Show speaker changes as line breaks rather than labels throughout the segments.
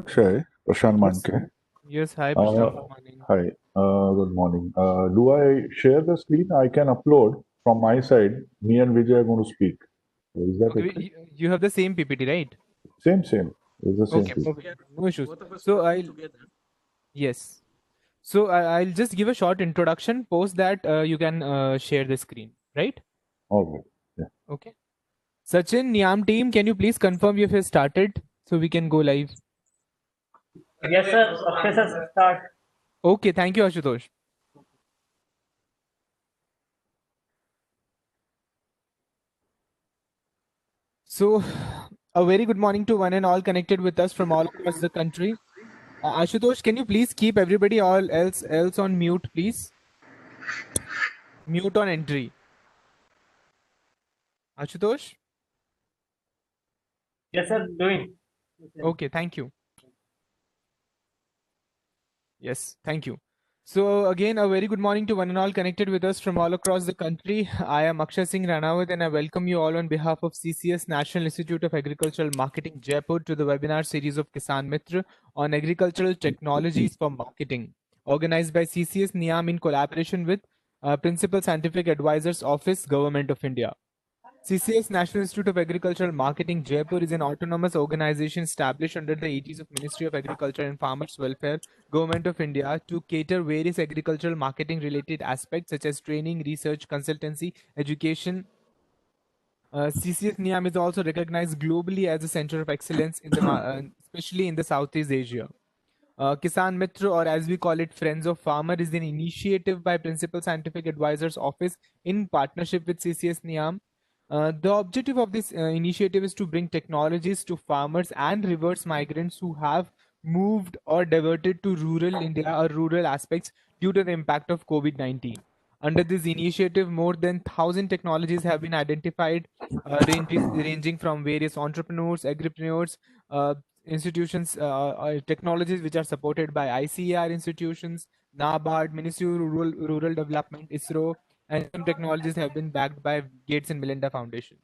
Akshay, Prashant
Yes.
Manke.
Yes. Hi, Prashant.
Uh,
Good morning.
Hi, good morning. Do I share the screen? I can upload from my side. Me and Vijay are going to speak. Is that
Okay,
okay?
you have the same PPT, right?
Same. It's the same
Okay,
people.
perfect.
Yeah,
No issues.
both of us
So
working
I'll
together.
yes. So I'll just give a short introduction. Post that you can share the screen, right?
All right. Yeah.
Okay. Sachin, Niam team, can you please confirm if you have started so we can go live?
Yes, sir. Akshay, sir, start.
Okay, thank you, Ashutosh. So, a very good morning to one and all connected with us from all across the country. Ashutosh, can you please keep everybody all else on mute, please? Mute on entry. Ashutosh?
Yes, sir. Doing.
Okay, thank you. Yes, thank you. So again, a very good morning to one and all connected with us from all across the country. I am Akshay Singh Ranawat and I welcome you all on behalf of CCS National Institute of Agricultural Marketing Jaipur to the webinar series of Kisan Mitra on agricultural technologies for marketing, organized by CCS NIAM in collaboration with Principal Scientific Advisors Office, Government of India. CCS National Institute of Agricultural Marketing Jaipur is an autonomous organization established under the aegis of Ministry of Agriculture and Farmers Welfare, Government of India to cater various agricultural marketing related aspects such as training, research, consultancy, education. CCS NIAM is also recognized globally as a center of excellence in especially in the Southeast Asia. Kisan Mitra, or as we call it, Friends of Farmer, is an initiative by Principal Scientific Advisors Office in partnership with CCS NIAM. The objective of this initiative is to bring technologies to farmers and reverse migrants who have moved or diverted to rural India or rural aspects due to the impact of COVID 19. Under this initiative, more than 1,000 technologies have been identified, ranging from various entrepreneurs, agripreneurs, uh, institutions, technologies which are supported by ICAR institutions, NABARD, Ministry of Rural Development, ISRO, and some technologies have been backed by Gates and Melinda Foundation.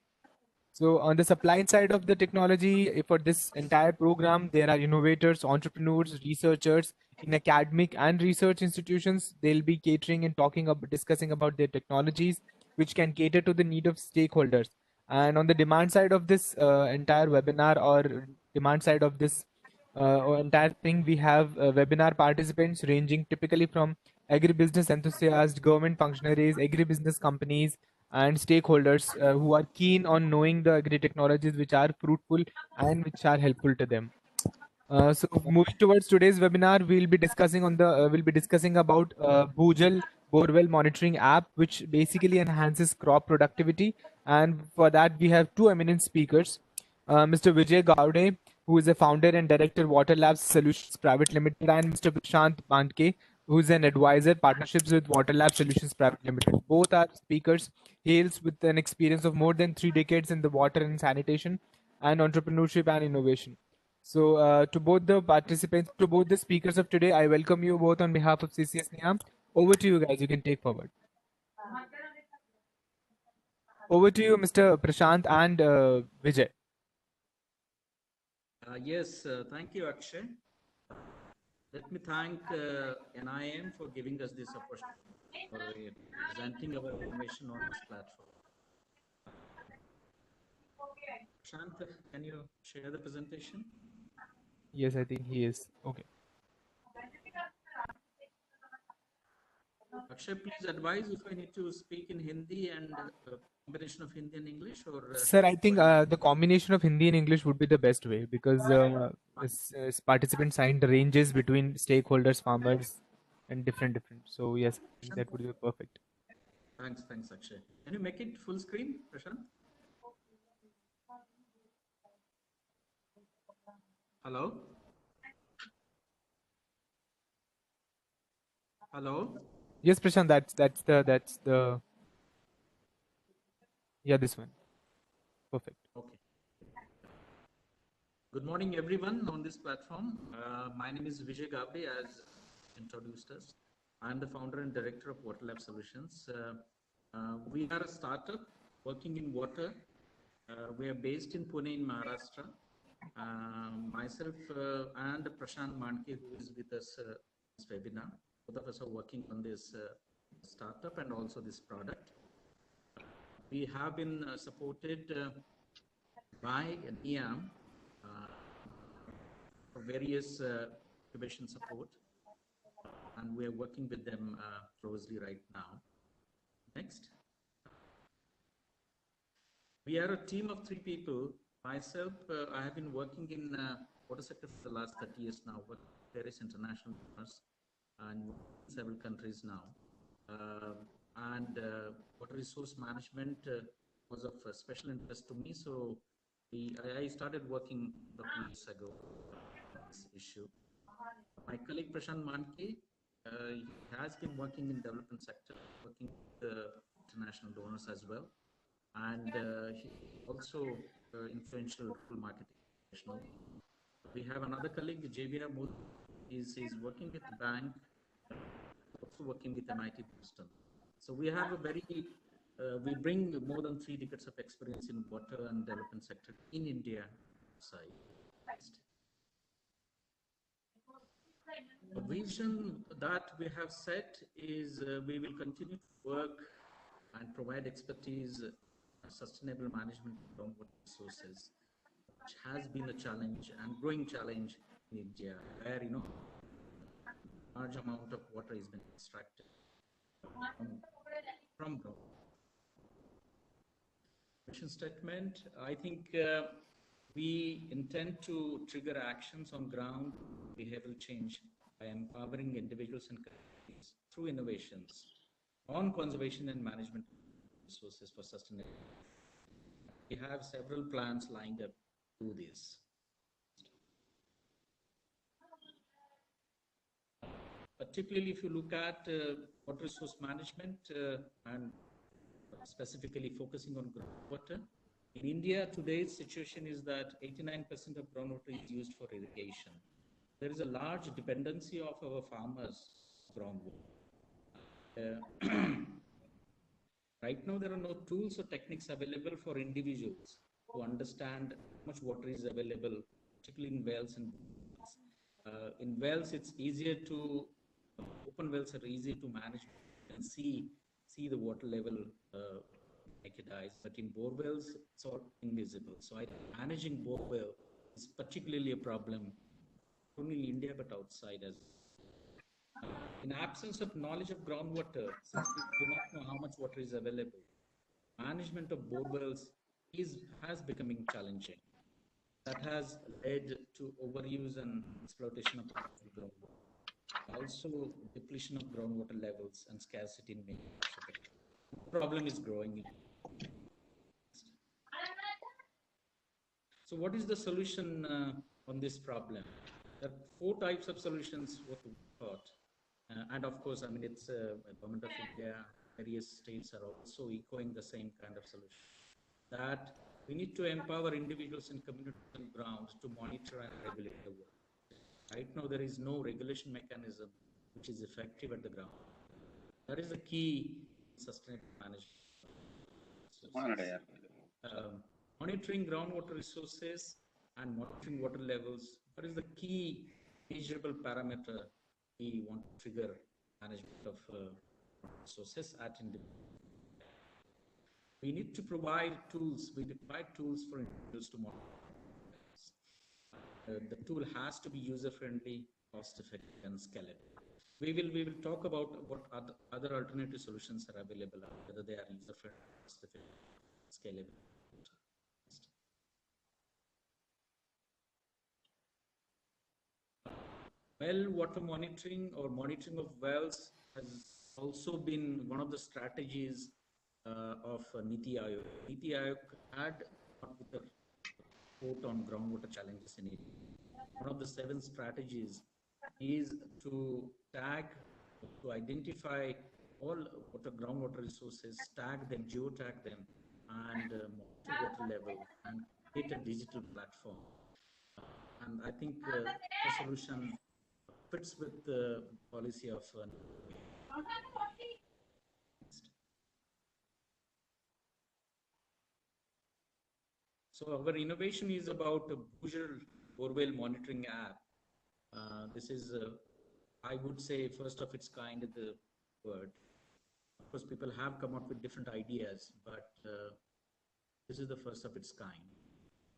So on the supply side of the technology for this entire program, there are innovators, entrepreneurs, researchers in academic and research institutions. They'll be catering and talking about discussing about their technologies, which can cater to the need of stakeholders. And on the demand side of this entire webinar or demand side of this or entire thing, we have webinar participants ranging typically from agribusiness enthusiasts, government functionaries, agribusiness companies, and stakeholders who are keen on knowing the agri technologies which are fruitful and which are helpful to them. So moving towards today's webinar, we'll be discussing about Bhujal borewell monitoring app, which basically enhances crop productivity. And for that, we have two eminent speakers, Mr. Vijay Gaude, who is a founder and director Water Labs Solutions Private Limited, and Mr. Prashant Bandke, who is an advisor partnerships with Water Lab Solutions Private Limited. Both are speakers hails with an experience of more than 3 decades in the water and sanitation and entrepreneurship and innovation. So, to both the participants, to both the speakers of today, I welcome you both on behalf of CCS NIAM. Over to you guys. You can take forward. Over to you, Mr. Prashant and Vijay.
Yes, thank you, Akshay. Let me thank NIM for giving us this opportunity for presenting our information on this platform. Prashant, can you share the presentation?
Yes, I think he is. Okay.
Akshay, please advise if I need to speak in Hindi and combination of Hindi and English, or
Sir, I think
what do you
the combination of Hindi and English would be the best way because
think?
participants signed the ranges between stakeholders, farmers, and different. So, yes, I think
Prashant,
that would be perfect.
thanks, Akshay. Can you make it full screen, Prashant? Hello? Hello?
Yes, Prashant, that's the yeah, this one. Perfect.
Okay. Good morning, everyone on this platform. My name is Vijay Gabde, as introduced us. I'm the founder and director of Water Lab Solutions. We are a startup working in water. We are based in Pune, in Maharashtra. Myself and Prashant Manke, who is with us this webinar, both of us are working on this startup and also this product. We have been supported by NIAM for various incubation support, and we are working with them closely right now. Next. We are a team of 3 people. Myself, I have been working in water sector for the last 30 years now, with various international partners and several countries now. Water resource management was of special interest to me, so I started working a few years ago on this issue. My colleague Prashant Manke, he has been working in development sector, working with international donors as well, and he also influential local marketing professional. We have another colleague, JBR Mood, is working with the bank, also working with MIT Boston. So we have a very, we bring more than 3 decades of experience in water and development sector in India side. The vision that we have set is we will continue to work and provide expertise, sustainable management of groundwater resources, which has been a challenge and growing challenge in India, where large amount of water is being extracted from ground. Mission statement, I think we intend to trigger actions on ground behavioral change by empowering individuals and communities through innovations on conservation and management of resources for sustainability. We have several plans lined up to do this. Particularly if you look at water resource management and specifically focusing on groundwater. In India, today's situation is that 89% of groundwater is used for irrigation. There is a large dependency of our farmers on groundwater. Right now, there are no tools or techniques available for individuals to understand how much water is available, particularly in wells and in wells, it's easier to open wells are easier to manage and see the water level naked eyes, but in bore wells, it's all invisible. So I think managing bore well is particularly a problem, not only in India, but outside as well. In absence of knowledge of groundwater, since we do not know how much water is available, management of bore wells has becoming challenging. That has led to overuse and exploitation of groundwater. Also, depletion of groundwater levels and scarcity in many parts of the country. The problem is growing. So what is the solution on this problem? There are 4 types of solutions what we thought. And of course, I mean, it's government of India, various states are also echoing the same kind of solution. That we need to empower individuals and communities on ground to monitor and regulate the water. Right now, there is no regulation mechanism which is effective at the ground. That is the key sustainable management. Monitoring groundwater resources and monitoring water levels. What is the key measurable parameter we want to trigger management of resources at individual? We need to provide tools. We provide tools for individuals to monitor. The tool has to be user-friendly, cost-effective, and scalable. We will talk about what other alternative solutions are available, whether they are user-friendly, cost-effective, scalable. Well water monitoring or monitoring of wells has also been one of the strategies of Niti Aayog. Niti Aayog had a report on groundwater challenges in India. One of the 7 strategies is to identify all groundwater resources, tag them, geotag them, and monitor water level and create a digital platform. And I think the solution fits with the policy of So our innovation is about a Bhujal borewell monitoring app. This is, I would say, first of its kind in the world. Of course, people have come up with different ideas, but this is the first of its kind.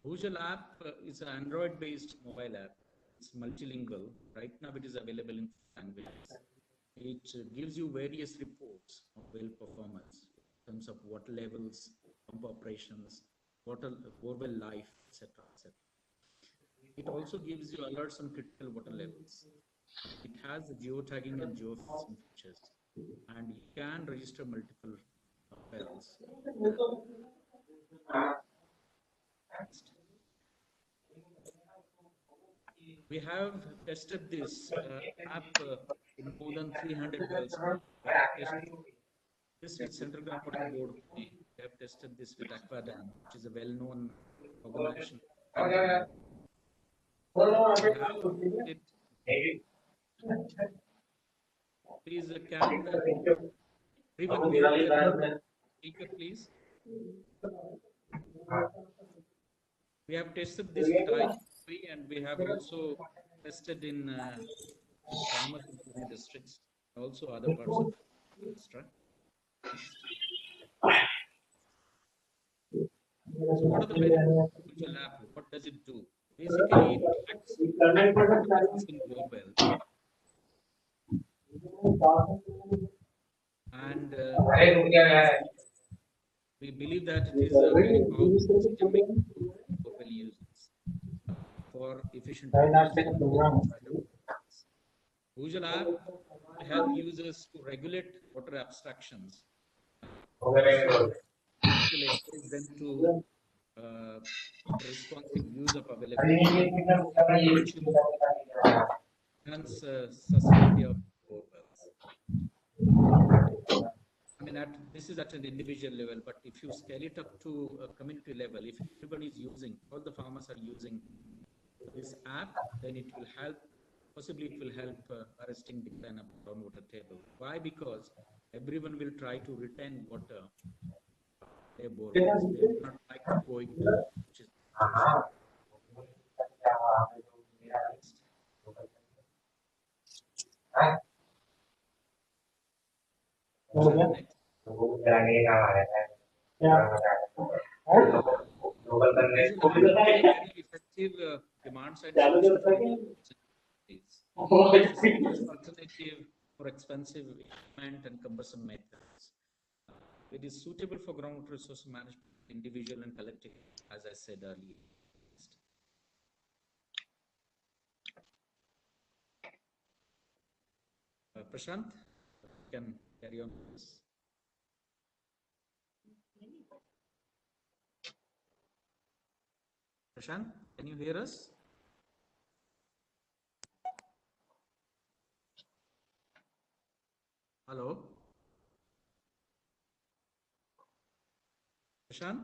Bhujal app is an Android-based mobile app. It's multilingual. Right now, it is available in languages. It gives you various reports of well performance in terms of water levels, pump operations, water borewell life, etc., etc. It also gives you alerts on critical water levels. It has the geotagging and geofencing features, and you can register multiple wells. We have tested this app in more than 300 wells. We have tested this with Central Groundwater Board. We have tested this with Aquadam, which is a well-known organization. Please, can everyone mute their speaker, please? We have tested this with IGP, and we have also tested in farmers in Pune districts, also other parts of Maharashtra. So what are the benefits of Bhujal app? What does it do? Basically, it tracks existing borewell. And we believe that it is a very powerful systemic borewell users for efficient Bhujal app will help users to regulate water abstractions. Also, it will encourage them to responsive use of availability, enhance sustainability of borewells. I mean, this is at an individual level, but if you scale it up to a community level, if everybody is using, all the farmers are using this app, then it will help, possibly it will help arresting decline of groundwater table. Why? Because everyone will try to retain water. Their borewells. They will not like to go into, which is very effective demand side solution for alternative for expensive equipment and cumbersome methods. It is suitable for groundwater resource management, individual and collective, as I said earlier. Prashant, you can carry on this. Prashant, can you hear us? Hello? Prashant?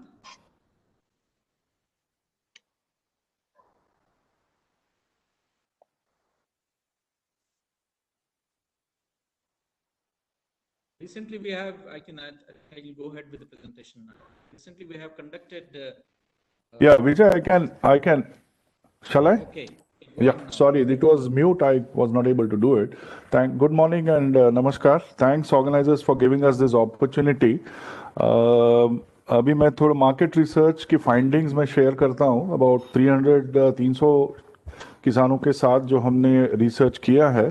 Recently, we have, I will go ahead with the presentation now. Recently, we have conducted.
Yeah, Vijay, I can. Shall I?
Okay.
Yeah, sorry, it was mute. I was not able to do it. Good morning and namaskar. Thanks organizers for giving us this opportunity. अभी मैं थोड़ा market research की findings में share करता हूँ. About 300 किसानों के साथ जो हमने रिसर्च किया है.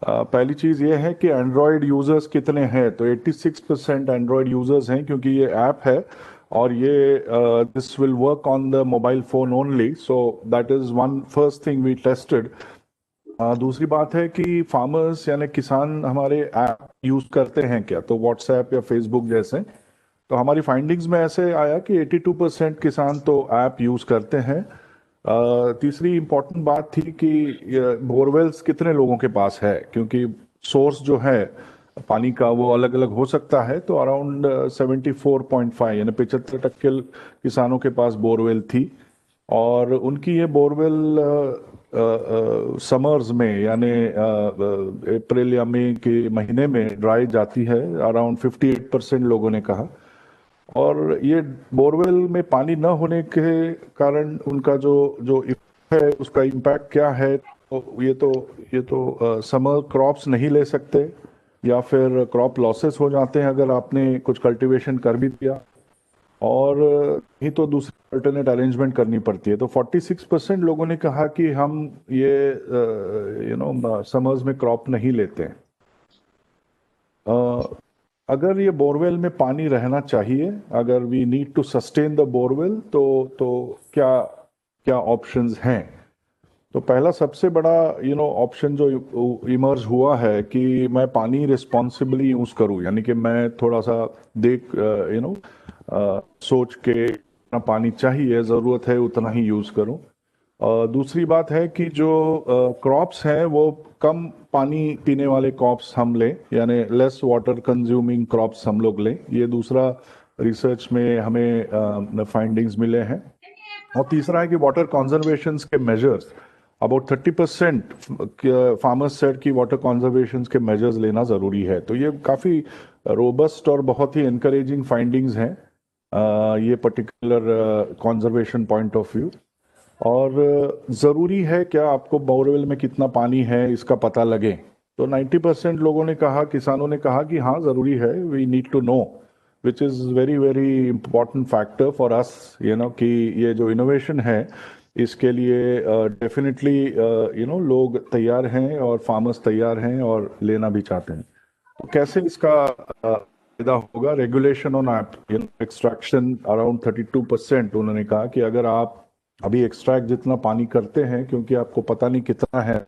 पहली चीज़ ये है कि एंड्रॉयड यूज़र्स कितने हैं. तो 86% एंड्रॉयड यूज़र्स हैं क्योंकि ये ऐप है और ये this will work on the mobile phone only. So that is one first thing we tested. दूसरी बात है कि फार्मर्स यानी किसान हमारे ऐप यूज़ करते हैं क्या. तो व्हाट्सएप या फेसबुक जैसे. तो हमारी फाइंडिंग्स में ऐसे आया कि 82% किसान तो ऐप यूज़ करते हैं. तीसरी इम्पॉर्टेंट बात थी कि बोरवेल्स कितने लोगों के पास है क्योंकि सोर्स जो है पानी का वो अलग अलग हो सकता है. तो अराउंड 74.5 यानी 75% किसानों के पास बोरवेल थी और उनकी ये बोरवेल समर्स में यानी अप्रैल या मई के महीने में ड्राई जाती है. अराउंड 58% लोगों ने कहा. और ये बोरवेल में पानी न होने के कारण उनका जो जो है उसका इम्पैक्ट क्या है, तो ये तो समर क्रॉप्स नहीं ले सकते, या फिर क्रॉप लॉसेस हो जाते हैं अगर आपने कुछ कल्टीवेशन कर भी दिया, और नहीं तो दूसरी अल्टरनेट अरेंजमेंट करनी पड़ती है। तो 46% लोगों ने कहा कि हम ये समर्स में क्रॉप नहीं लेते हैं। अगर ये बोरवेल में पानी रहना चाहिए, अगर we need to sustain the borewell, तो क्या क्या ऑप्शंस हैं? तो पहला सबसे बड़ा ऑप्शन जो इमर्ज हुआ है कि मैं पानी रिस्पॉन्सिबली यूज करूं, यानी कि मैं थोड़ा सा देख सोच के जितना पानी चाहिए, जरूरत है उतना ही यूज करूं। दूसरी बात है कि जो क्रॉप्स हैं वो कम पानी पीने वाले क्रॉप्स हम लें, यानी लेस वाटर कंज्यूमिंग क्रॉप्स हम लोग लें। ये दूसरा रिसर्च में हमें फाइंडिंग्स मिले हैं। और तीसरा है कि वाटर कंजर्वेशन के मेजर्स, अबाउट 30% फार्मर्स सेड कि वाटर कंजर्वेशन के मेजर्स लेना जरूरी है। तो ये काफी रोबस्ट और बहुत ही एनकरेजिंग फाइंडिंग्स हैं ये particular conservation point of view. और ज़रूरी है क्या आपको बोरवेल में कितना पानी है इसका पता लगे? तो 90% लोगों ने कहा, किसानों ने कहा कि हाँ ज़रूरी है, we need to know, which is very very important factor for us, कि ये जो इनोवेशन है इसके लिए डेफिनेटली लोग तैयार हैं और फार्मर्स तैयार हैं और लेना भी चाहते हैं। तो कैसे इसका फायदा होगा? Regulation on extraction around 32%। उन्होंने कहा कि अगर आप अभी एक्सट्रैक्ट जितना पानी करते हैं, क्योंकि आपको पता नहीं कितना है,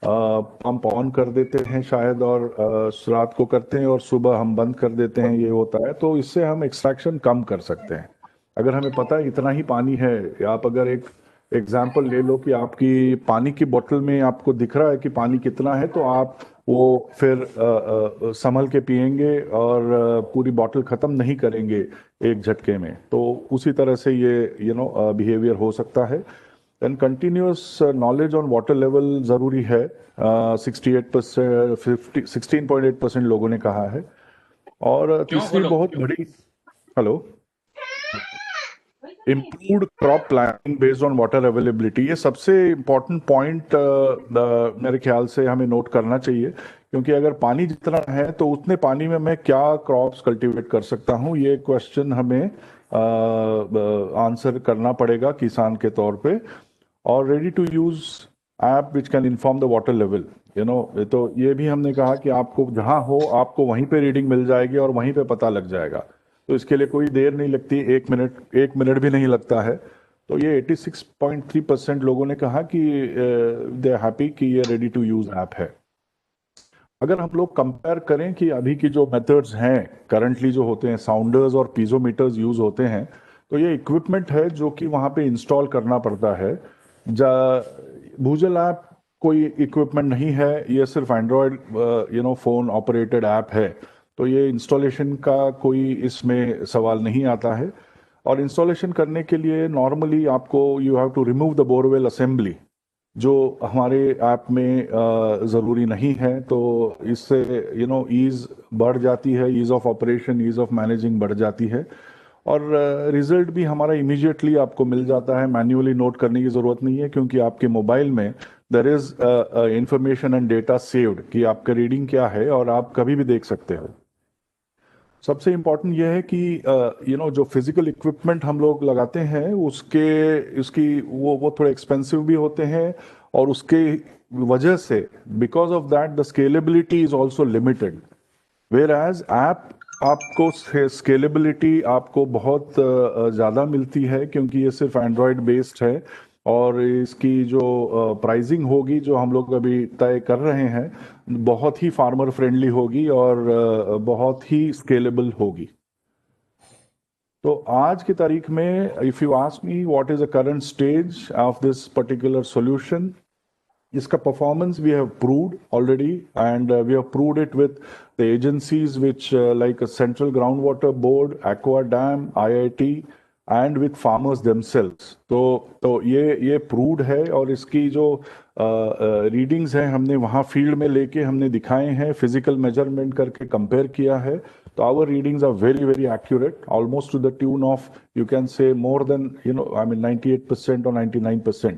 पंप ऑन कर देते हैं शायद, और रात को करते हैं और सुबह हम बंद कर देते हैं, ये होता है। तो इससे हम एक्सट्रैक्शन कम कर सकते हैं अगर हमें पता है इतना ही पानी है। आप अगर एक एग्जाम्पल ले लो कि आपकी पानी की बोतल में आपको दिख रहा है कि पानी कितना है, तो आप वो फिर संभल के पिएंगे और पूरी बोतल खत्म नहीं करेंगे एक झटके में। तो उसी तरह से ये बिहेवियर हो सकता है। And continuous knowledge on water level जरूरी है। 68%, 16.8% लोगों ने कहा है। और तीसरी बहुत बड़ी, hello, improved crop planning based on water availability, ये सबसे इम्पोर्टेंट पॉइंट मेरे ख्याल से हमें नोट करना चाहिए। क्योंकि अगर पानी जितना है तो उतने पानी में मैं क्या क्रॉप्स कल्टीवेट कर सकता हूँ, ये क्वेश्चन हमें आंसर करना पड़ेगा किसान के तौर पे। और ready to use app which can inform the water level, तो ये भी हमने कहा कि आपको जहां हो आपको वहीं पे रीडिंग मिल जाएगी और वहीं पे पता लग जाएगा। तो इसके लिए कोई देर नहीं लगती, एक मिनट भी नहीं लगता है। तो ये 86.3% लोगों ने कहा कि दे आर हैप्पी कि ये रेडी टू यूज ऐप है। अगर हम लोग कंपेयर करें कि अभी की जो मेथड्स हैं करंटली जो होते हैं, साउंडर्स और पीजोमीटर्स यूज होते हैं, तो ये इक्विपमेंट है जो कि वहां पे इंस्टॉल करना पड़ता है। भूजल ऐप कोई इक्विपमेंट नहीं है, ये सिर्फ एंड्रॉयड फोन ऑपरेटेड ऐप है। तो ये इंस्टॉलेशन का कोई इसमें सवाल नहीं आता है। और इंस्टॉलेशन करने के लिए नॉर्मली आपको you have to remove the borewell assembly, जो हमारे ऐप में ज़रूरी नहीं है। तो इससे ईज़ बढ़ जाती है, ease of operation, ease of managing बढ़ जाती है। और रिजल्ट भी हमारा इमीडिएटली आपको मिल जाता है, मैन्युअली नोट करने की ज़रूरत नहीं है, क्योंकि आपके मोबाइल में there is information and data saved कि आपका रीडिंग क्या है और आप कभी भी देख सकते हो। सबसे इम्पोर्टेंट यह है कि जो फिजिकल इक्विपमेंट हम लोग लगाते हैं उसकी वो थोड़े एक्सपेंसिव भी होते हैं, और उसके वजह से because of that the scalability is also limited. Whereas app आपको स्केलेबिलिटी आपको बहुत ज़्यादा मिलती है, क्योंकि ये सिर्फ एंड्रॉयड बेस्ड है। और इसकी जो प्राइसिंग होगी जो हम लोग अभी तय कर रहे हैं, बहुत ही फार्मर फ्रेंडली होगी और बहुत ही स्केलेबल होगी। तो आज की तारीख में if you ask me what is the current stage of this particular solution, इसका performance we have proved already, and we have proved it with the agencies which like Central ground water Board, aqua dam, IIT and with farmers themselves. तो ये proved है। और इसकी जो readings हैं हमने वहाँ फील्ड में लेके हमने दिखाए हैं, फिजिकल मेजरमेंट करके कंपेयर किया है, तो our readings are very very accurate, almost to the tune of you can say more then 98% और 99%।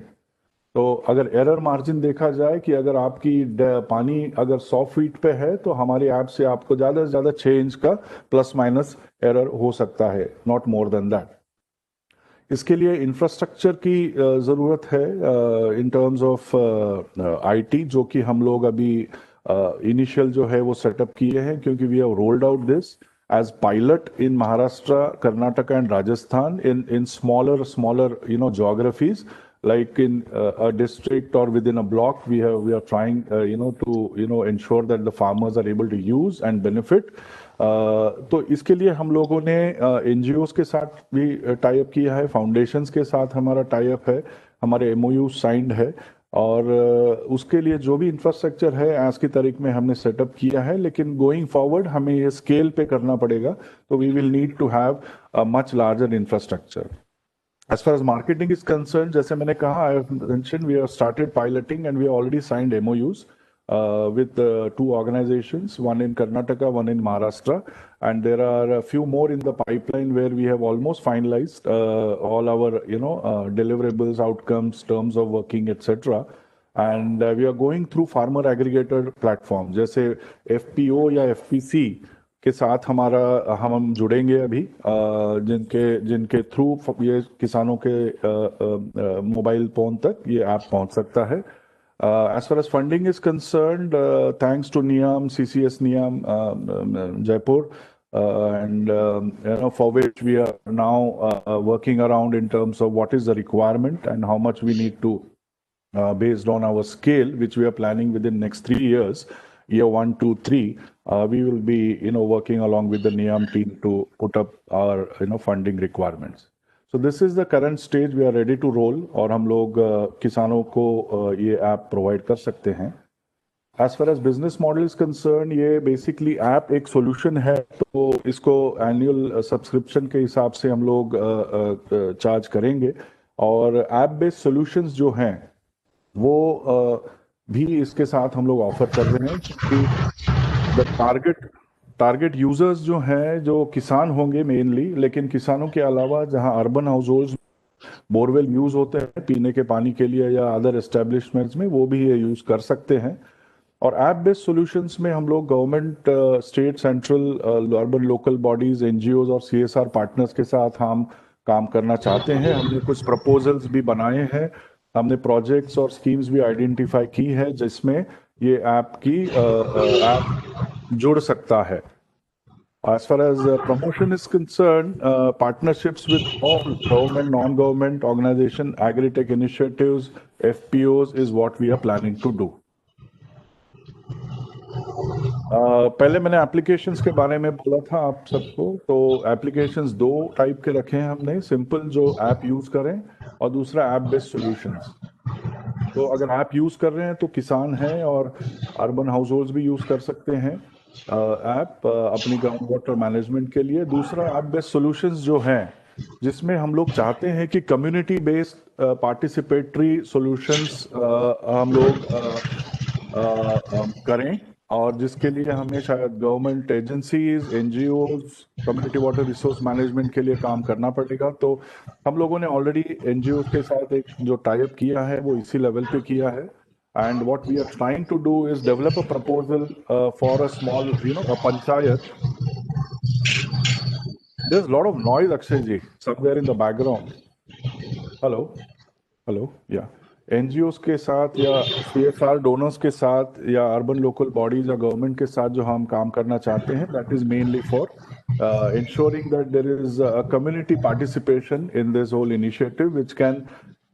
तो अगर एरर मार्जिन देखा जाए कि अगर आपकी पानी अगर 100 फीट पे है तो हमारे ऐप से आपको ज़्यादा से ज़्यादा 6 इंच का प्लस माइनस एरर हो सकता है, नॉट मोर देन दैट। इसके लिए इंफ्रास्ट्रक्चर की ज़रूरत है इन टर्म्स ऑफ आईटी, जो कि हम लोग अभी इनिशियल जो है वो सेटअप किए हैं, क्योंकि we have rolled out this as pilot in Maharashtra, Karnataka and Rajasthan in smaller geographies, like in a district or within a block. We are trying to ensure that the farmers are able to use and benefit. तो इसके लिए हम लोगों ने NGOs के साथ भी tie up किया है, फाउंडेशंस के साथ हमारा टाई अप है, हमारे एमओयू साइंड है, और उसके लिए जो भी इंफ्रास्ट्रक्चर है आज की तारीख में हमने सेटअप किया है, लेकिन गोइंग फॉरवर्ड हमें ये स्केल पे करना पड़ेगा, तो we will need to have a much larger infrastructure. As far as marketing is concerned, जैसे मैंने कहा, I have mentioned we have started piloting and we have already signed MOUs with 2 organizations, one in Karnataka, one in Maharashtra, and there are a few more in the pipeline where we have almost finalized all our deliverables, outcomes, terms of working, etc. And we are going through farmer aggregator platform, जैसे FPO या FPC के साथ हम जुड़ेंगे अभी, जिनके through ये किसानों के मोबाइल फोन तक ये ऐप पहुंच सकता है। As far as funding is concerned, thanks to NIAM, CCS NIAM Jaipur, and for which we are now working around in terms of what is the requirement and how much we need to, based on our scale, which we are planning within next 3 years, year 1, 2, 3, we will be working along with the NIAM team to put up our funding requirements. So this is the current stage, we are ready to roll, और हम लोग किसानों को ये app provide कर सकते हैं। As far as business model is concerned, ये बेसिकली ऐप एक सॉल्यूशन है, तो इसको एनुअल सब्सक्रिप्शन के हिसाब से हम लोग चार्ज करेंगे, और ऐप बेस्ड सॉल्यूशंस जो हैं वो भी इसके साथ हम लोग ऑफर कर रहे हैं, क्योंकि टारगेट यूजर्स जो हैं, जो किसान होंगे मेनली, लेकिन किसानों के अलावा जहां urban house holds borewell use होते हैं पीने के पानी के लिए या अदर एस्टेब्लिशमेंट्स में, वो भी ये यूज कर सकते हैं। और ऐप बेस्ड सॉल्यूशंस में हम लोग government, state, central, urban local bodies, NGOs और सीएसआर पार्टनर्स के साथ हम काम करना चाहते हैं। हमने कुछ प्रपोजल्स भी बनाए हैं, हमने प्रोजेक्ट्स और स्कीम्स भी आइडेंटिफाई की है जिसमें ये ऐप जुड़ सकता है। As far as promotion is concerned, partnerships with all government, non-government organization, agri-tech initiatives, FPOs is what we are planning to do. पहले मैंने एप्लीकेशंस के बारे में बोला था आप सबको, तो एप्लीकेशंस 2 टाइप के रखे हैं हमने, सिंपल जो ऐप यूज करें, और दूसरा ऐप बेस्ड सॉल्यूशंस। तो अगर ऐप यूज कर रहे हैं तो किसान हैं और अर्बन हाउस होल्ड्स भी यूज कर सकते हैं ऐप अपनी ग्राउंड वाटर मैनेजमेंट के लिए। दूसरा ऐप बेस्ड सॉल्यूशंस जो हैं, जिसमें हम लोग चाहते हैं कि कम्युनिटी बेस्ड पार्टिसिपेटरी सॉल्यूशंस हम लोग करें, और जिसके लिए हमें शायद government agencies, NGOs, community water resource management के लिए काम करना पड़ेगा। तो हम लोगों ने ऑलरेडी एनजीओ के साथ एक जो टाई अप किया है वो इसी लेवल पे किया है, and what we are trying to do is develop a proposal for a small, a panchayat. There's a lot of noise, Akshay ji, somewhere in the background. Hello, yeah. NGOs के साथ या CSR donors के साथ या urban local bodies या government के साथ जो हम काम करना चाहते हैं, that is mainly for ensuring that there is a community participation in this whole initiative, which can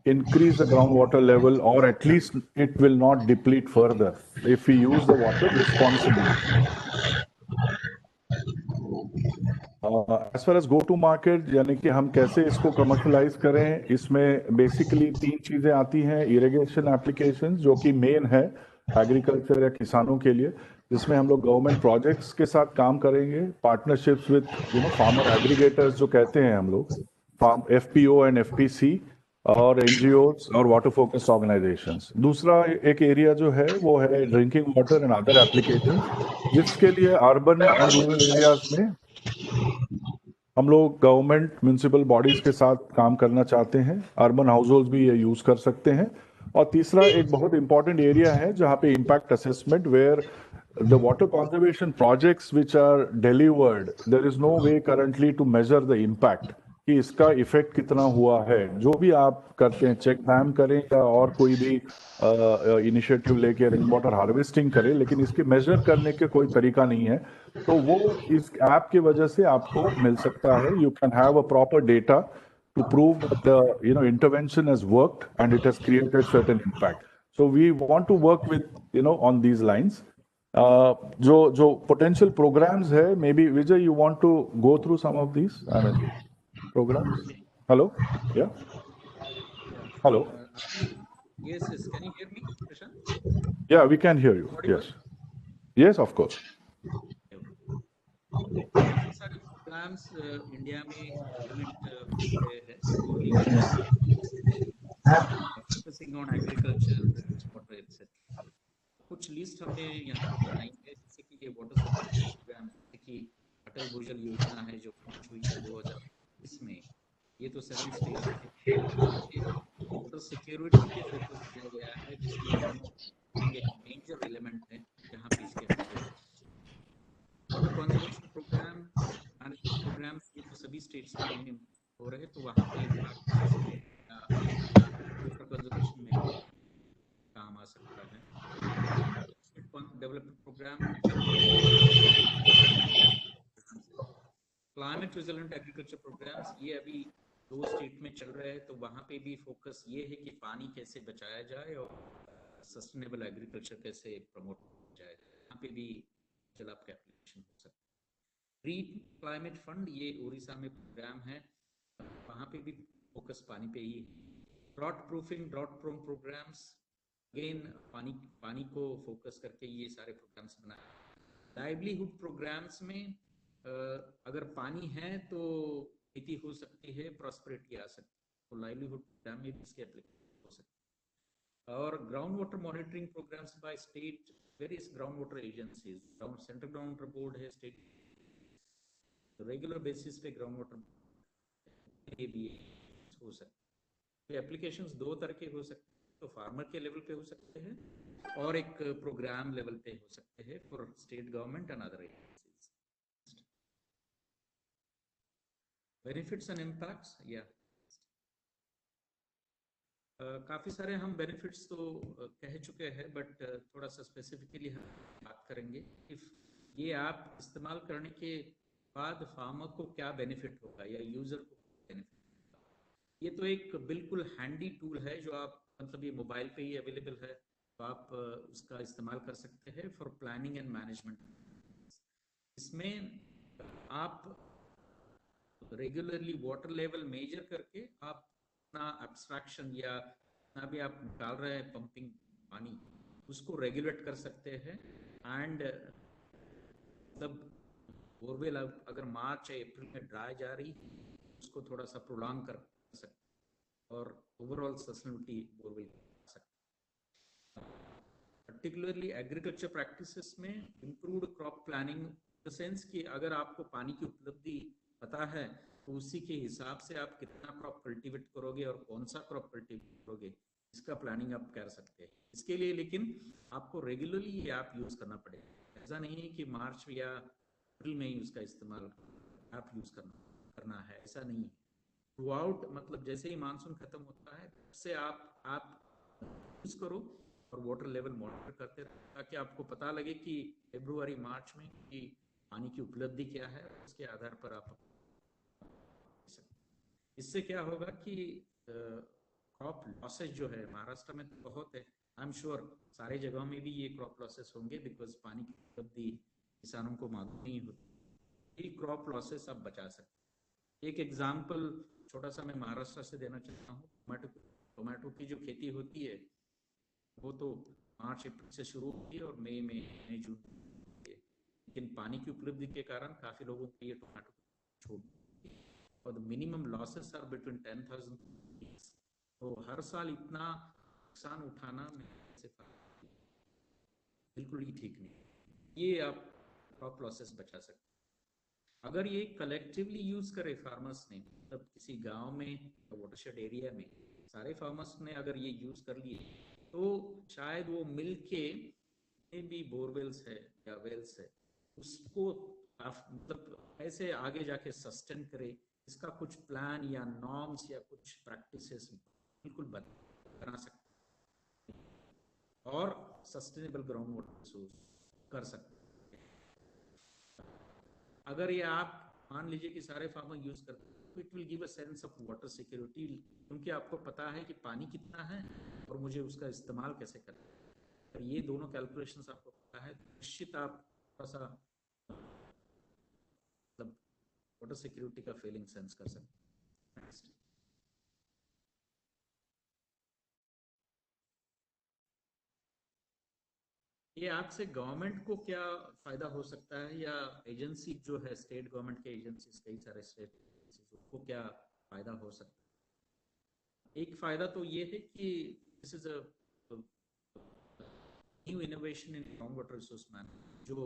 increase the groundwater level, or at least it will not deplete further if we use the water responsibly. As far as go to market, यानी कि हम कैसे इसको commercialise करें, इसमें basically 3 चीजें आती हैं। इरिगेशन एप्लीकेशन जो कि मेन है एग्रीकल्चर या किसानों के लिए, जिसमें हम लोग गवर्नमेंट प्रोजेक्ट्स के साथ काम करेंगे, पार्टनरशिप्स विद फार्मर एग्रीगेटर्स जो कहते हैं हम लोग, FPO एंड FPC, और एनजीओज और वाटर फोकस्ड ऑर्गेनाइजेशंस। दूसरा एक एरिया जो है वो है drinking water and other applications, जिसके लिए अर्बन एंड रूरल एरियाज में हम लोग गवर्नमेंट म्यूनिसिपल बॉडीज के साथ काम करना चाहते हैं। अर्बन हाउस होल्ड भी ये यूज कर सकते हैं। और तीसरा एक बहुत इंपॉर्टेंट एरिया है जहाँ पे impact assessment, where the water conservation projects which are delivered, there is no way currently to measure the impact कि इसका इफेक्ट कितना हुआ है। जो भी आप करते हैं, चेक डैम करें या और कोई भी इनिशिएटिव लेके रेन वाटर हार्वेस्टिंग करें, लेकिन इसके मेजर करने के कोई तरीका नहीं है। तो वो इस ऐप की वजह से आपको मिल सकता है। You can have a proper data to prove that the intervention has worked and it has created certain impact. So we want to work with on these lines. जो potential programs है, maybe Vijay, you want to go through some of these, I mean, programs. Hello, yeah,
Yeah.
hello,
Yes, yes. Can you hear me, Prashant?
yeah, we can hear you.
Audible?
Yes, yes, of course.
काफी सारे programmes India में implement हो रहे हैं for focusing on agriculture, water etcetera. कुछ list हमने यहाँ पे बनाई है, जैसे कि ये वाटर सिक्योरिटी प्रोग्राम, जैसे कि अटल भूजल योजना है जो लॉन्च हुई है 2020 में। ये तो 7 स्टेट में वाटर सिक्योरिटी पे फोकस किया गया है, जिसमें वाटर एक मेजर एलिमेंट है जहाँ पे इसके water conservation program, management programs, ये तो सभी स्टेट्स में हो रहे हैं। तो वहाँ पे वाटर कंजर्वेशन में काम आ सकता है। Development program, climate resilient agriculture programs, ये अभी 2 स्टेट में चल रहे हैं। तो वहाँ पे भी फोकस ये है कि पानी कैसे बचाया जाए और सस्टेनेबल एग्रीकल्चर कैसे प्रमोट किया जाए। यहाँ पे भी जल आपका एप्लीकेशन हो सकता है। ग्रीन क्लाइमेट फंड, ये उड़ीसा में प्रोग्राम है, वहाँ पे भी फोकस पानी पे ही है। Drought proofing, drought prone programs, again पानी को फोकस करके ये सारे प्रोग्राम्स बनाए। लाइवलीहुड प्रोग्राम्स में अगर पानी है तो खेती हो सकती है, प्रॉस्पेरिटी आ सकती है। तो लाइवलीहुड प्रोग्राम में भी इसके एप्लीकेशन हो सकते हैं। और ground water monitoring programs by state, various ground water agencies, central ground water board है, स्टेट रेगुलर बेसिस पे ग्राउंड वाटर भी हो सकते हैं। एप्लीकेशंस 2 तरह के हो सकते हैं, तो फार्मर के लेवल पे हो सकते हैं और एक प्रोग्राम लेवल पे हो सकते हैं for state government and other agencies. Benefits and impacts, या काफी सारे हम बेनिफिट्स तो कह चुके हैं, बट थोड़ा सा स्पेसिफिकली हम बात करेंगे। इफ ये आप इस्तेमाल करने के बाद फार्मर को क्या बेनिफिट होगा या यूजर को बेनिफिट होगा। ये तो एक बिल्कुल हैंडी टूल है जो आप, मतलब ये मोबाइल पे ही अवेलेबल है, तो आप उसका इस्तेमाल कर सकते हैं फॉर प्लानिंग एंड मैनेजमेंट। इसमें आप रेगुलरली वाटर लेवल मेजर करके आप अपना एब्स्ट्रैक्शन या ना भी आप डाल रहे हैं पंपिंग पानी, उसको रेगुलेट कर सकते हैं। एंड मतलब बोरवेल अगर मार्च या अप्रैल में ड्राई जा रही, उसको थोड़ा सा प्रोलॉन्ग कर सकते और ओवरऑल सस्टेनेबिलिटी बोरवेल कर सकते। पर्टिकुलरली एग्रीकल्चर प्रैक्टिसेस में improved crop planning, the sense कि अगर आपको पानी की उपलब्धि पता है तो उसी के हिसाब से आप कितना क्रॉप कल्टीवेट करोगे और कौन सा क्रॉप कल्टीवेट करोगे, इसका प्लानिंग आप कर सकते हैं। इसके लिए लेकिन आपको रेगुलरली ये ऐप यूज करना पड़ेगा। ऐसा नहीं है कि मार्च या अप्रैल में ही उसका इस्तेमाल ऐप यूज करना है, ऐसा नहीं है। थ्रू आउट, मतलब जैसे ही मानसून खत्म होता है उससे आप यूज करो और वाटर लेवल मॉनिटर करते रहो, ताकि आपको पता लगे कि फरवरी मार्च में कि पानी की उपलब्धि क्या है, उसके आधार पर आप। इससे क्या होगा कि क्रॉप लॉसेस जो है महाराष्ट्र में तो बहुत है, आई एम श्योर सारे जगहों में भी ये क्रॉप लॉसेस होंगे, बिकॉज पानी की उपलब्धि किसानों को मालूम नहीं होती। ये क्रॉप लॉसेस आप बचा सकते। एक एग्जाम्पल छोटा सा मैं महाराष्ट्र से देना चाहता हूँ। टोमेटो की जो खेती होती है वो तो मार्च अप्रैल से शुरू होती है और मई जून, लेकिन पानी की उपलब्धि के कारण काफी लोगों को ये टोमेटो छोड़, और the minimum losses are between 10,000 तो हर साल इतना नुकसान उठाना मेरे से बिल्कुल ही ठीक नहीं। ये आप क्रॉप लॉसेस बचा सकते हैं अगर ये कलेक्टिवली यूज करे फार्मर्स ने, मतलब किसी गांव में वाटरशेड एरिया में सारे फार्मर्स ने अगर ये यूज कर लिए तो शायद वो मिल के भी बोरवेल्स है या वेल्स है उसको मतलब ऐसे आगे जाके सस्टेन करे, इसका कुछ प्लान या नॉर्म्स या कुछ प्रैक्टिसेस बिल्कुल बना सकते और सस्टेनेबल ग्राउंड वाटर सोर्स कर सकते। अगर ये आप मान लीजिए कि सारे फार्मर यूज करते हैं तो it will give a sense of water security, क्योंकि आपको पता है कि पानी कितना है और मुझे उसका इस्तेमाल कैसे करना है। अगर ये दोनों कैलकुलेशंस आपको पता है तो निश्चित आप थोड़ा सा मतलब वाटर सिक्योरिटी का फीलिंग सेंस कर सकते हैं। Next. ये आपसे गवर्नमेंट को क्या फायदा हो सकता है या एजेंसी जो है स्टेट गवर्नमेंट के एजेंसीज कई सारे स्टेट को क्या फायदा हो सकता है? एक फायदा तो ये है कि this is a new innovation in ground water resource management जो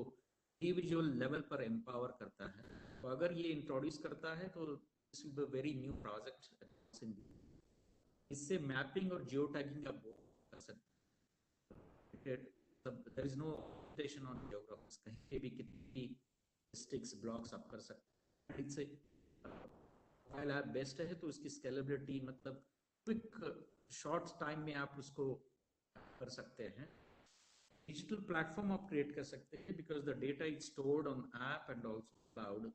इंडिविजुअल लेवल पर एम्पावर करता है। तो अगर ये इंट्रोड्यूस करता है तो this will be very new project. इससे मैपिंग और जियो टैगिंग आप कर सकते हैं। There is no limitation on geographies, कहीं भी कितनी स्टिक्स ब्लॉक्स आप कर सकते हैं। इससे मोबाइल ऐप बेस्ट है तो उसकी स्केलेबिलिटी मतलब क्विक शॉर्ट टाइम में आप उसको कर सकते हैं। डिजिटल प्लेटफॉर्म आप क्रिएट कर सकते हैं because the data is stored on app and also cloud.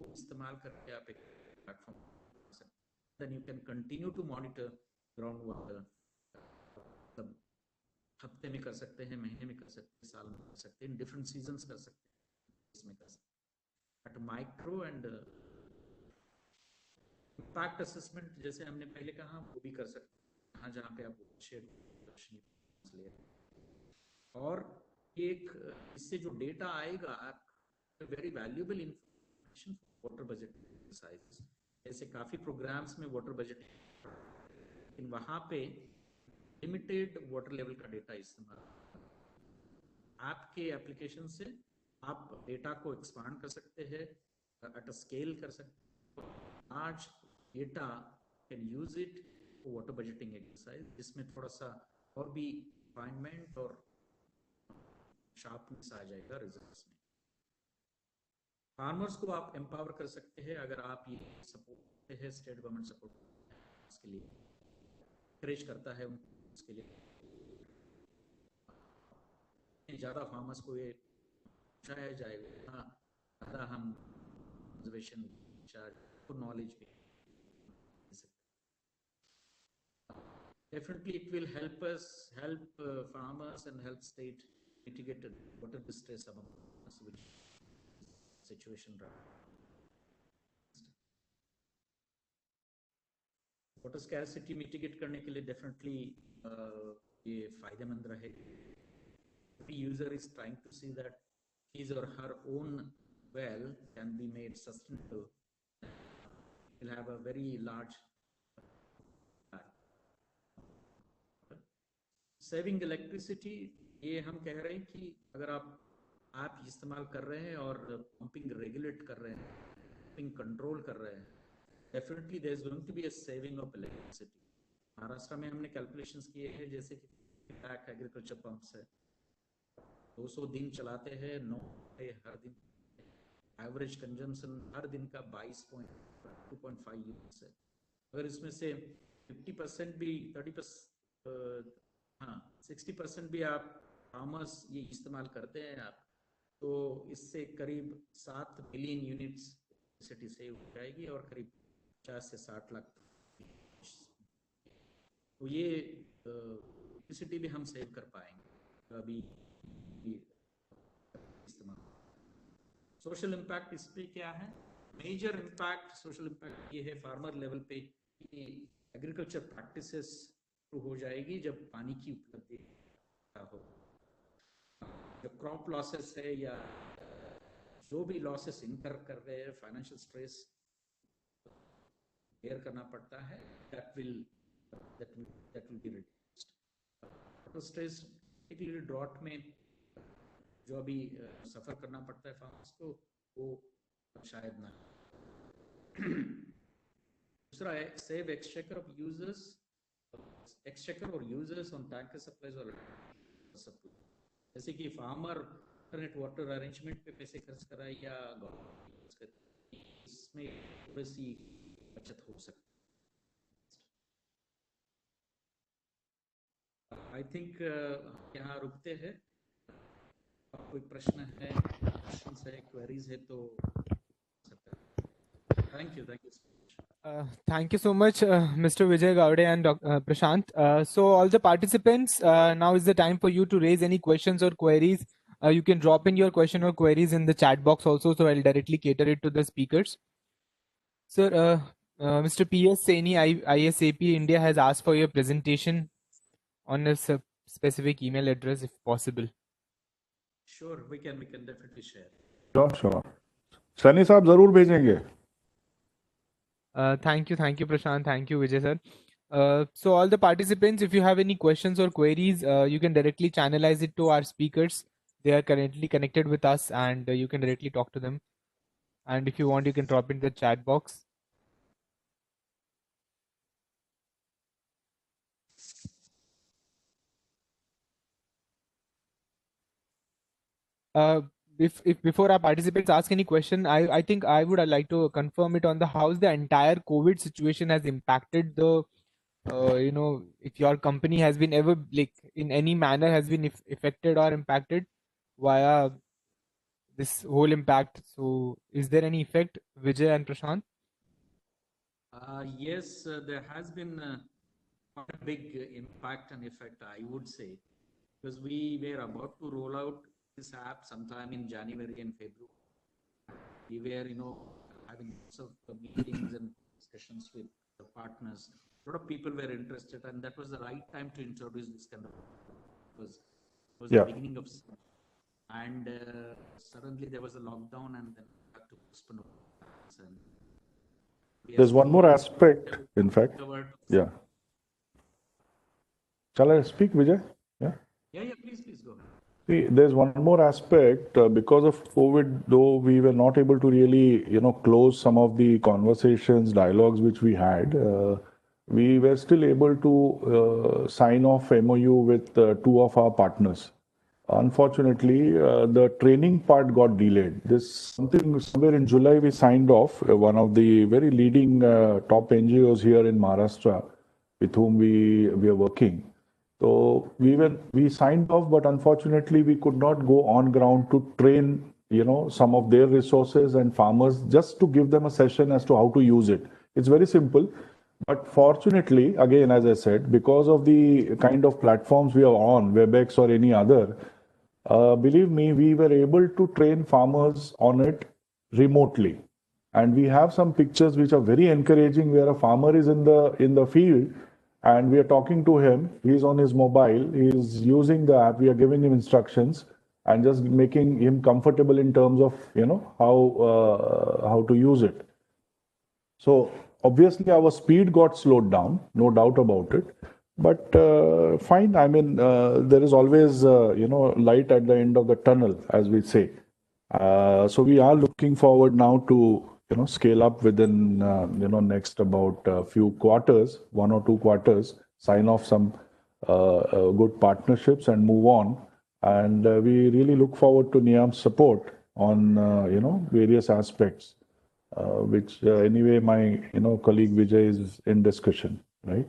इस्तेमाल करके आप एक प्लेटफॉर्म कर सकते हैं। Then you can continue to monitor ground water, मतलब हफ्ते में कर सकते हैं, महीने में कर सकते हैं, साल में कर सकते हैं, डिफरेंट सीजन्स कर सकते हैं, इसमें कर सकते हैं। But micro and impact assessment जैसे हमने पहले कहा वो भी कर सकते हैं जहाँ जहाँ पे आप शेयर ले रहे हैं। और एक इससे जो डेटा आएगा आप very valuable information water budget exercise. ऐसे काफी प्रोग्राम्स में वाटर बजट, लेकिन वहां पे लिमिटेड वाटर लेवल का डेटा इस्तेमाल। आपके एप्लीकेशन से आप डेटा को एक्सपांड कर सकते हैं, एट अ स्केल कर सकते हैं। आज data can use it water budgeting exercise, जिसमें थोड़ा सा और भी रिफाइनमेंट और शार्पनेस आ जाएगा रिजल्ट्स में। फार्मर्स को आप एम्पावर कर सकते हैं अगर आप ये सपोर्ट करते हैं, स्टेट गवर्नमेंट सपोर्ट इसके लिए encourage करता है उसके लिए ज्यादा फार्मर्स को ये पहुंचाया जाएगा। हाँ, ज्यादा हम कंजर्वेशन चार्ज नॉलेज भी definitely it will help us help farmers and help state mitigate water distress among us, which situation right. Water scarcity mitigate करने के लिए डेफिनेटली ये फायदेमंद रहेगा। User is trying to see that his or her own well can be made sustainable, will have a very large saving electricity. ये हम कह रहे हैं कि अगर आप इस्तेमाल कर रहे हैं और पंपिंग रेगुलेट कर रहे हैं, पंपिंग कंट्रोल कर रहे हैं, definitely there is going to be a saving of electricity. Maharashtra में हमने कैलकुलेशंस किए हैं, जैसे कि एग्रीकल्चर पंप्स है 200 दिन चलाते हैं, 9 हर दिन, एवरेज कंजम्पशन हर दिन का 22.5 यूनिट्स है। अगर इसमें से 50% भी 30% हाँ 60% भी आप फार्मर्स ये इस्तेमाल करते हैं आप, तो इससे करीब 7 बिलियन यूनिट्स इलेक्ट्रिसिटी सेव हो जाएगी और करीब 50 से 60 लाख। तो ये इलेक्ट्रिसिटी भी हम सेव कर पाएंगे अभी इस्तेमाल। सोशल इम्पैक्ट इस पे क्या है? मेजर इम्पैक्ट सोशल इम्पैक्ट ये है फार्मर लेवल पे कि एग्रीकल्चर प्रैक्टिसेस हो जाएगी जब पानी की उपलब्धि हो। जब क्रॉप लॉसेस है या जो भी लॉसेस इनकर कर रहे हैं, फाइनेंशियल स्ट्रेस बेयर करना पड़ता है, that will that will be reduced. Water stress, particularly drought में जो अभी सफर करना पड़ता है फार्मर्स को, वो शायद ना. दूसरा है save exchequer or users on tanker supplies or supply. जैसे कि फार्मर अल्टरनेट वाटर अरेंजमेंट पे पैसे खर्च कराए या इसमें थोड़ी सी बचत हो सकती है. आई थिंक यहाँ रुकते हैं. कोई प्रश्न है, क्वेश्चंस है, क्वेरीज है तो thank you so much.
Thank you so much, Mr. Vijay Gowde and Prashant. So all the participants, now is the time for you to raise any questions or queries. You can drop in your question or queries in the chat box also, so I'll directly cater it to the speakers. Sir, Mr. P.S. Saini, ISAP India has asked for your presentation on a specific email address if possible.
Sure, we can definitely share.
Sure. Saini साहब जरूर भेजेंगे.
Thank you, Prashant. Thank you, Vijay sir. So all the participants, if you have any questions or queries, you can directly channelize it to our speakers. They are currently connected with us, and you can directly talk to them. And if you want, you can drop in the chat box. If before our participants ask any question, I think I would like to confirm it on the how the entire COVID situation has impacted the if your company has been ever like in any manner has been affected or impacted via this whole impact. So is there any effect, Vijay and Prashant?
Yes, there has been quite a big impact and effect, I would say, because we were about to roll out this app sometime in January and February. We were, having lots of meetings and discussions with the partners. A lot of people were interested, and that was the right time to introduce this kind of. It was the beginning of, and suddenly there was a lockdown, and then we had to postpone. And
there's one more aspect, in fact. Yeah. Shall I speak, Vijay?
Yeah, please go ahead.
See, there's one more aspect. Because of COVID, though we were not able to really, close some of the conversations, dialogues which we had, we were still able to sign off MOU with two of our partners. Unfortunately, the training part got delayed. This something somewhere in July we signed off. One of the very leading top NGOs here in Maharashtra, with whom we are working. So we signed off, but unfortunately we could not go on ground to train, some of their resources and farmers just to give them a session as to how to use it. It's very simple. But fortunately, again, as I said, because of the kind of platforms we are on, WebEx or any other, believe me, we were able to train farmers on it remotely. And we have some pictures which are very encouraging where a farmer is in the field and we are talking to him. He's on his mobile. He's using the app. We are giving him instructions and just making him comfortable in terms of, how to use it. So obviously our speed got slowed down, no doubt about it. But fine, I mean, there is always, light at the end of the tunnel, as we say. So we are looking forward now to, scale up within, next about a few quarters, 1 or 2 quarters, sign off some good partnerships and move on. And we really look forward to Niam's support on, various aspects, which anyway, my, colleague Vijay is in discussion, right?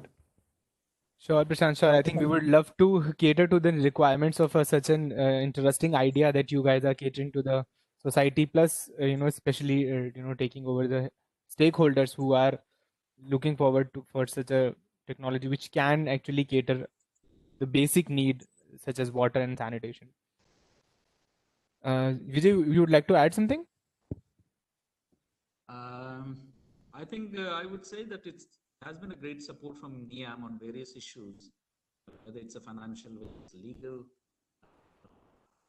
Sure, Prashant. Sure. I think we would love to cater to the requirements of such an interesting idea that you guys are catering to the society. Plus, especially taking over the stakeholders who are looking forward to for such a technology which can actually cater the basic need such as water and sanitation. Vijay, you would like to add something?
I think I would say that it has been a great support from Niam on various issues, whether it's a financial, whether it's legal.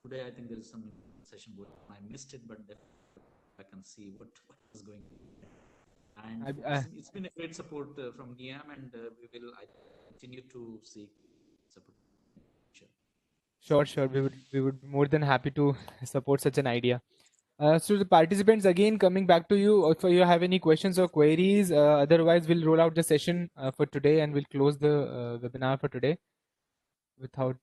Today, I think there is some session going on. I missed it, but I can see what is going on. And it's been a great support from NIAM, and we will continue to seek support.
Sure. We would be more than happy to support such an idea. So the participants, again, coming back to you, if you have any questions or queries, otherwise we'll roll out the session for today, and we'll close the webinar for today without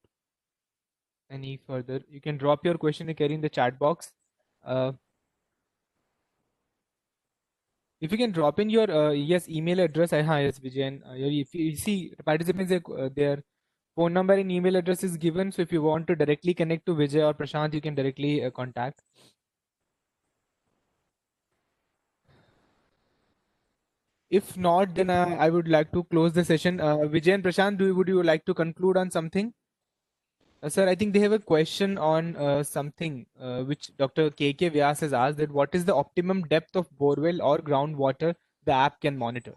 any further. You can drop your question in the chat box. If you can drop in your email address, yes, Vijayan. If you see participants, their phone number and email address is given. So if you want to directly connect to Vijay or Prashant, you can directly contact. If not, then I would like to close the session. Vijay and Prashant, would you like to conclude on something? Sir, I think they have a question on something which Dr. KK Vyas has asked, that what is the optimum depth of borewell or groundwater the app can monitor?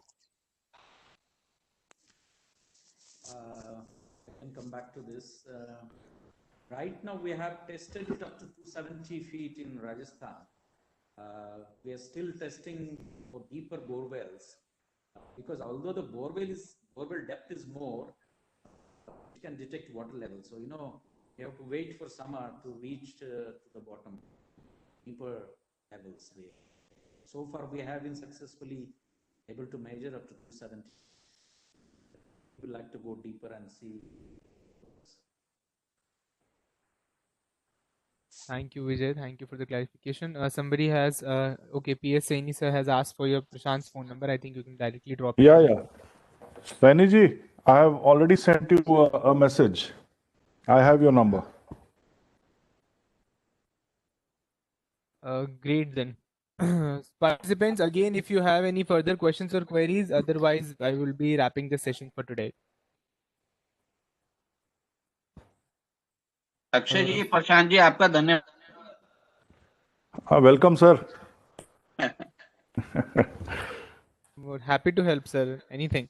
I can come back to this. Right now, we have tested it up to 270 feet in Rajasthan. We are still testing for deeper bore wells because although the borewell depth is more, it can detect water level. So, you have to wait for summer to reach to the bottom, deeper levels there. So far, we have been successfully able to measure up to 270. We would like to go deeper and see.
Thank you, Vijay. Thank you for the clarification. Somebody has, okay, PS Saini sir has asked for your Prashant's phone number. I think you can directly drop it.
Yeah. Saini ji, I have already sent you a message. I have your number.
Great then. Participants, again, if you have any further questions or queries, otherwise I will be wrapping the session for today.
Akshay जी, प्रशांत जी, आपका धन्यवाद.
Welcome, sir.
More happy to help, sir. Anything.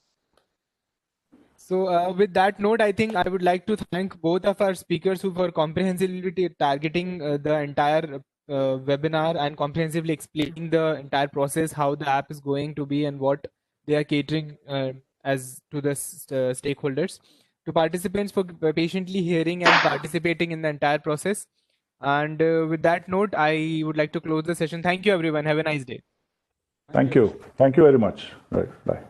So with that note, I think I would like to thank both of our speakers who for comprehensively targeting the entire webinar and comprehensively explaining the entire process, how the app is going to be and what they are catering as to the stakeholders. To participants for patiently hearing and participating in the entire process. And with that note, I would like to close the session. Thank you, everyone. Have a nice day.
Thank you. Thank you very much. Right. Bye.